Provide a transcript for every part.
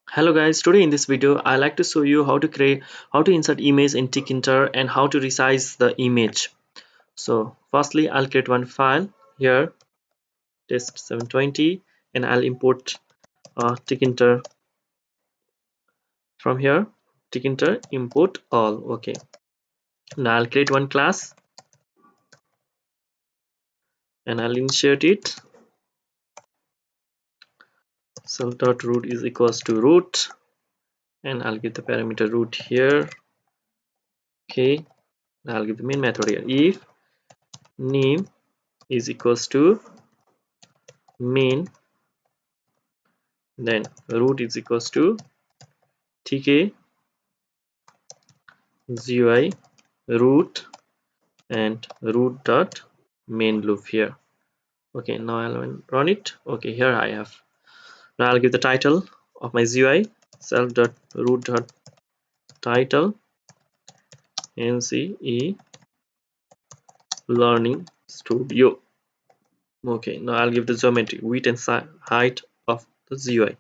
Hello guys, today in this video I like to show you how to insert image in Tkinter and how to resize the image. So firstly I'll create one file here, test 720, and I'll import Tkinter from here. Tkinter import all. Okay, now I'll create one class and I'll insert it. Self.root is equals to root, and I'll give the parameter root here. Okay, I'll give the main method here. If name is equals to main, then root is equals to tk GUI root and root dot main loop here. Okay, now I'll run it. Okay, here I have. Now I'll give the title of my GUI self dot root dot title NCE learning studio. Okay, now I'll give the geometry width and height of the GUI.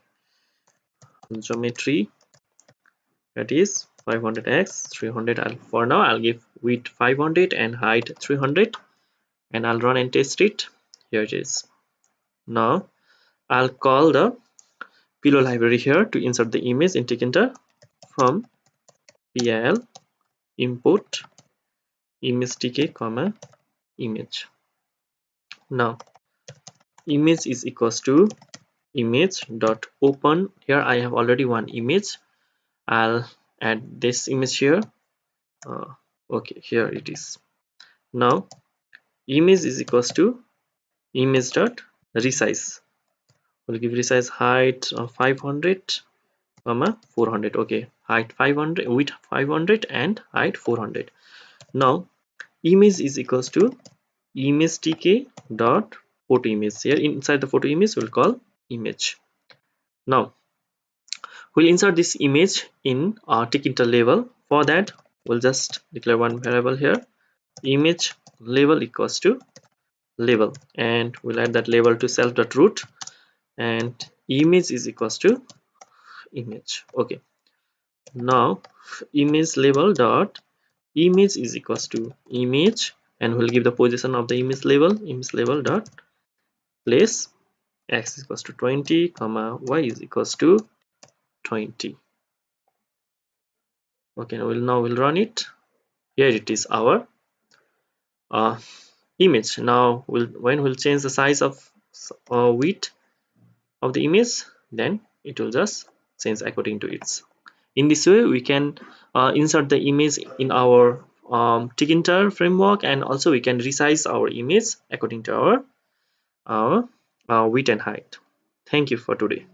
Geometry, that is 500x 300. For now I'll give width 500 and height 300, and I'll run and test it. Here it is. Now I'll call the pillow library here to insert the image in Tkinter from pil import image tk comma image. Now image is equals to image dot open. Here I have already one image. I'll add this image here. Okay, here it is. Now image is equals to image dot resize. We'll give resize height of 500 comma 400. Okay, height 500, width 500, and height 400. Now image is equals to image tk dot photo image. Here inside the photo image we'll call image. Now we'll insert this image in our Tkinter label. For that we'll just declare one variable here, image label equals to label, and we'll add that label to self.root, and image is equals to image. Okay, now image label dot image is equals to image, and we'll give the position of the image label dot place x is equals to 20 comma y is equals to 20. Okay, now we'll run it. Here it is, our uh, image. Now when we'll change the size of width of the image, then it will just change according to its. In this way we can insert the image in our Tkinter framework, and also we can resize our image according to our width and height. Thank you for today.